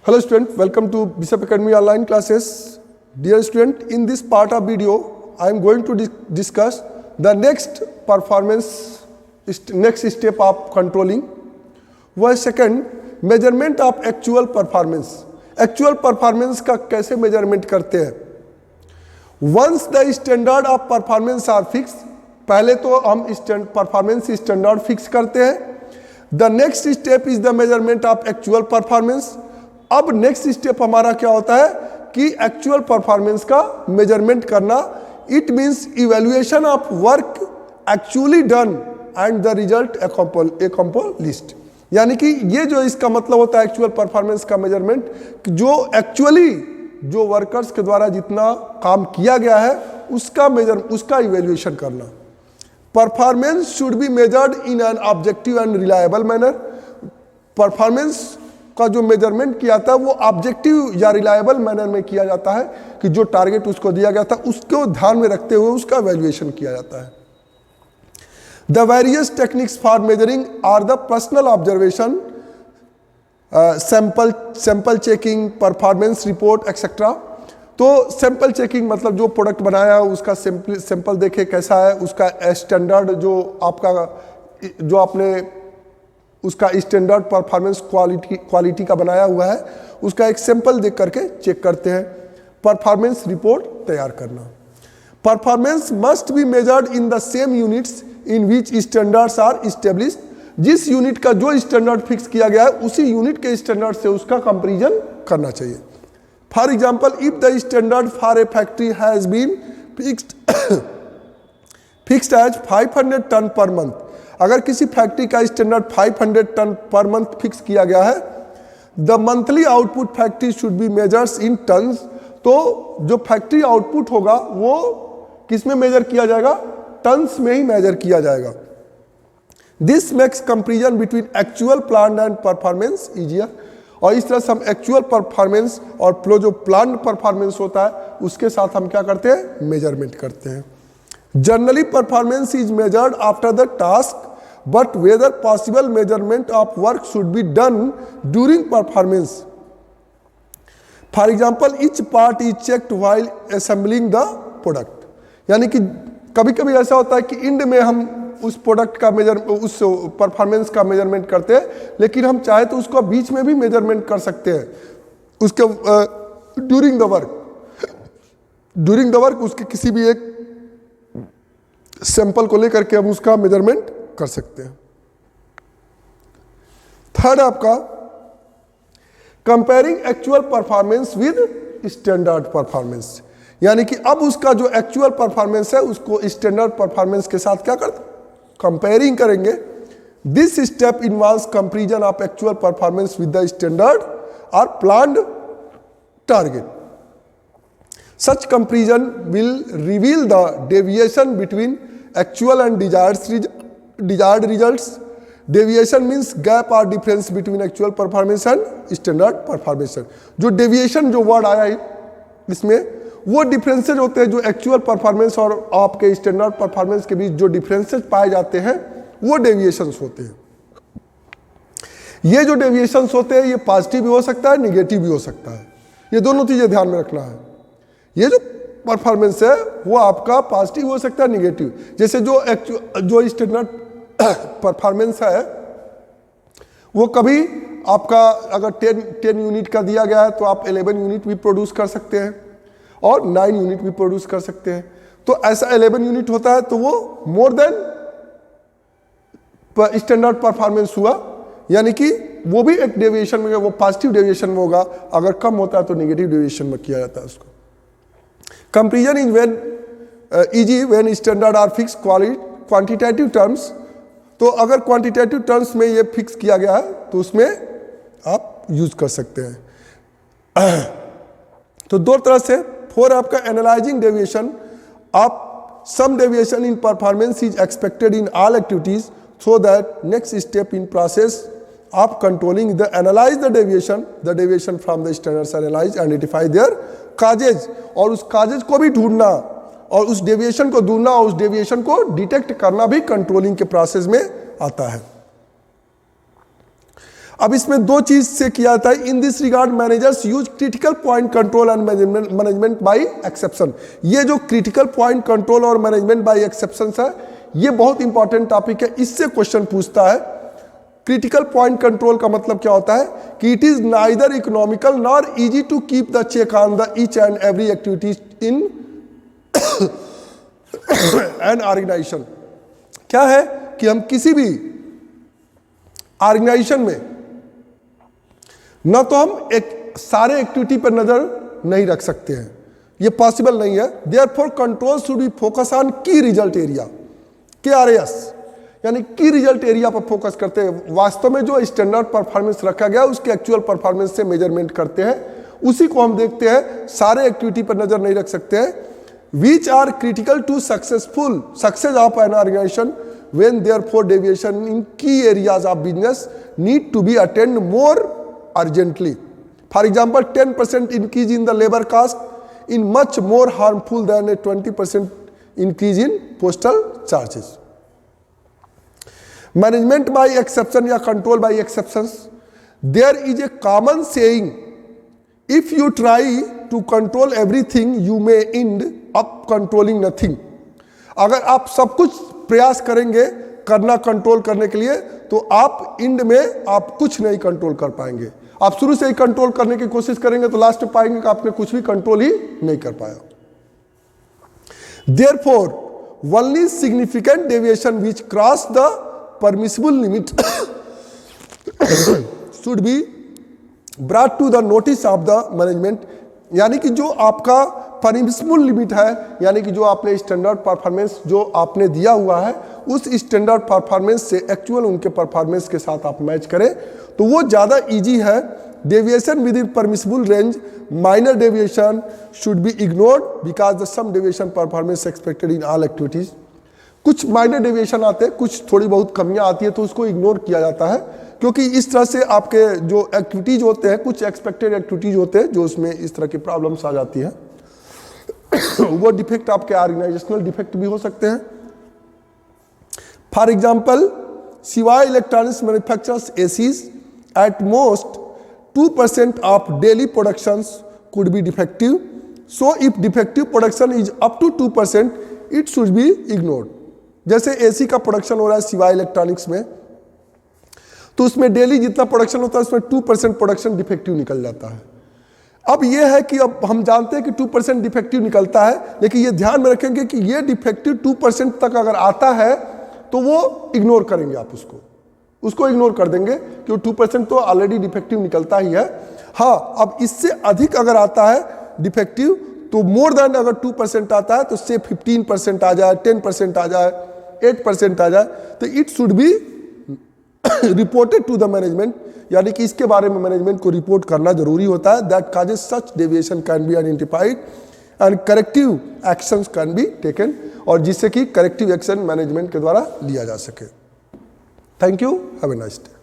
Hello student, welcome to Bishop Academy online classes. Dear student, in this part of video, I am going to discuss the next step of controlling. वह second, measurement of actual performance. Actual performance का कैसे measurement करते हैं? Once the standard of performance are fixed, पहले तो हम performance standard fix करते हैं. The next step is the measurement of actual performance. अब नेक्स्ट स्टेप हमारा क्या होता है कि एक्चुअल परफॉर्मेंस का मेजरमेंट करना. It means evaluation of work actually done and the result accomplished. यानी कि ये जो इसका मतलब होता है एक्चुअल परफॉर्मेंस का मेजरमेंट, जो एक्चुअली जो वर्कर्स के द्वारा जितना काम किया गया है उसका इवैल्यूएशन करना. Performance should be measured in an objective and reliable manner. Performance का जो मेजरमेंट किया था वो ऑब्जेक्टिव या रिलायबल मैनर में किया जाता है कि जो टारगेट उसको दिया गया था उसको ध्यान में रखते हुए उसका वैल्यूएशन किया जाता है. The various techniques for measuring are the personal observation, sample checking, performance report etcetera. तो सैंपल चेकिंग मतलब जो प्रोडक्ट बनाया उसका सैंपल देखे कैसा है, उसका स्टैंडर्ड जो आपने उसका स्टैंडर्ड परफॉर्मेंस क्वालिटी का बनाया हुआ है उसका एक सैंपल देख करके चेक करते हैं. परफॉर्मेंस रिपोर्ट तैयार करना. Performance must be measured in the same units in which standards are established. जिस यूनिट का जो स्टैंडर्ड फिक्स किया गया है उसी यूनिट के स्टैंडर्ड से उसका कंपैरिजन करना चाहिए. For example, if the standard for a factory has been fixed as 500 ton per month. अगर किसी फैक्ट्री का standard 500 ton per month fix किया गया है, the monthly output factory should be measures in tons. तो जो फैक्ट्री आउटपुट होगा वो किस में मेजर किया जाएगा? टन्स में ही मेजर किया जाएगा. This makes comparison between actual plan and performance easier. और इस तरह से हम एक्चुअल परफॉर्मेंस और जो प्लान परफॉर्मेंस होता है उसके साथ हम क्या करते हैं? मेजरमेंट करते हैं. Generally, performance is measured after the task, but whether possible measurement of work should be done during performance. For example, each part is checked while assembling the product. यानी कि कभी कभी ऐसा होता है कि इंड में हम उस प्रोडक्ट का उस परफॉर्मेंस का मेजरमेंट करते हैं, लेकिन हम चाहे तो उसको बीच में भी मेजरमेंट कर सकते हैं. उसके ड्यूरिंग द वर्क उसके किसी भी एक सैंपल को लेकर के हम उसका मेजरमेंट कर सकते हैं. थर्ड आपका comparing actual performance with standard performance. यानी कि अब उसका जो एक्चुअल परफॉर्मेंस है उसको स्टैंडर्ड परफॉर्मेंस के साथ क्या करते? कंपेयरिंग करेंगे. This step involves comparison of actual performance with the standard और planned target. Such comparison will reveal the deviation between actual and desired results. Deviation means gap or difference between actual performance and standard performance. जो deviation जो word आया है इसमें वो differences होते हैं जो actual performance और आपके standard performance के बीच जो differences पाए जाते हैं वो deviations होते हैं. ये जो deviations होते हैं ये positive भी हो सकता है, negative भी हो सकता है. ये दोनों चीजें ध्यान में रखना है. ये जो परफॉर्मेंस है वो आपका पॉजिटिव हो सकता है, निगेटिव. जैसे जो स्टैंडर्ड परफॉर्मेंस है वो कभी आपका अगर 10 यूनिट का दिया गया है तो आप 11 यूनिट भी प्रोड्यूस कर सकते हैं और 9 यूनिट भी प्रोड्यूस कर सकते हैं. तो ऐसा 11 यूनिट होता है तो वो मोर देन स्टैंडर्ड परफॉर्मेंस हुआ. यानी कि वो भी एक डेविएशन में, वो पॉजिटिव डेविएशन में होगा. अगर कम होता है तो नेगेटिव डेविएशन में किया जाता है उसको. Comparison is easy when standard are fixed quantitative terms. तो अगर क्वांटिटेटिव टर्म्स में ये फिक्स किया गया है तो उसमें आप यूज कर सकते हैं. तो दो तरह से. फोर आपका एनालाइजिंग डेविएशन. आप some deviation in performance is expected in all activities so that next step in process of controlling the analyse the deviation from the standards analyse identify their causes. और उस causes को भी ढूंढना और उस deviation को ढूंढना और उस डेविएशन को डिटेक्ट करना भी कंट्रोलिंग के प्रोसेस में आता है. अब इसमें दो चीज से किया जाता है। In this regard managers use critical point control and management by exception. ये जो क्रिटिकल पॉइंट कंट्रोल और मैनेजमेंट बाय एक्सेप्शन है, ये बहुत इंपॉर्टेंट टॉपिक है, इससे क्वेश्चन पूछता है। क्रिटिकल पॉइंट कंट्रोल का मतलब क्या होता है कि it is neither economical nor easy to keep the check on the each and every activity in an organisation. क्या है कि हम किसी भी ऑर्गेनाइजेशन में न तो हम एक सारे एक्टिविटी पर नजर नहीं रख सकते हैं, ये पॉसिबल नहीं है। Therefore control should be focus on की रिजल्ट एरिया, KRAS, यानी की रिजल्ट एरिया पर फोकस करते हैं। वास्तव में जो स्टैंडर्ड परफॉर्मेंस रखा गया उसके एक्चुअल परफॉर्मेंस से मेजरमेंट करते हैं, उसी को हम देखते हैं, सारे एक्टिविटी पर नजर नहीं रख सकते हैं। Which are critical to successful success of an organisation when therefore deviation in key areas of business need to be attained more urgently. For example, 10% increase in the labor cost is much more harmful than a 20% increase in postal charges. Management by exception या control by exceptions. There is a common saying, if you try to control everything, you may end up controlling nothing. अगर आप सब कुछ प्रयास करेंगे करना control करने के लिए, तो आप इंड में आप कुछ नहीं कंट्रोल कर पाएंगे। आप शुरू से ही कंट्रोल करने की कोशिश करेंगे तो लास्ट में पाएंगे कि आपने कुछ भी कंट्रोल ही नहीं कर पाया। Therefore, only significant deviation which cross the permissible limit should be brought to the notice of the management। यानी कि जो आपका परमिसिबल लिमिट है, यानी कि जो आपने स्टैंडर्ड परफॉर्मेंस जो आपने दिया हुआ है, उस स्टैंडर्ड परफॉर्मेंस से एक्चुअल उनके परफॉर्मेंस के साथ आप मैच करें तो वो ज़्यादा इजी है। Deviation within permissible range, minor deviation should be ignored because the some deviation performance expected in all activities. कुछ माइनर डेविएशन आते हैं, कुछ थोड़ी बहुत कमियां आती है तो उसको इग्नोर किया जाता है, क्योंकि इस तरह से आपके जो एक्टिविटीज होते हैं, कुछ एक्सपेक्टेड एक्टिविटीज होते हैं जो उसमें इस तरह की प्रॉब्लम्स आ जाती है वो डिफेक्ट आपके ऑर्गेनाइजेशनल डिफेक्ट भी हो सकते हैं। For example, Shivay electronics manufactures ACs at most 2% of daily productions could be defective, so if defective production is up to 2% it should be ignored. जैसे एसी का प्रोडक्शन हो रहा है शिवाय इलेक्ट्रॉनिक्स में, तो उसमें डेली जितना प्रोडक्शन होता है उसमें 2% प्रोडक्शन डिफेक्टिव निकल जाता है। अब यह है कि अब हम जानते हैं कि 2% डिफेक्टिव निकलता है, लेकिन ये ध्यान में रखेंगे कि ये डिफेक्टिव 2% तक अगर आता है तो वो इग्नोर करेंगे, आप उसको इग्नोर कर देंगे कि 2% तो ऑलरेडी डिफेक्टिव निकलता ही है। हाँ, अब इससे अधिक अगर आता है डिफेक्टिव, तो मोर देन अगर 2% आता है तो से 15% आ जाए, 10% आ जाए, 8% आ जाए, तो it should be reported to the management, यानी कि इसके बारे में मैनेजमेंट को रिपोर्ट करना जरूरी होता है। That causes such deviation can be identified and corrective actions can be taken, और जिससे कि करेक्टिव एक्शन मैनेजमेंट के द्वारा लिया जा सके। Thank you, have a nice day.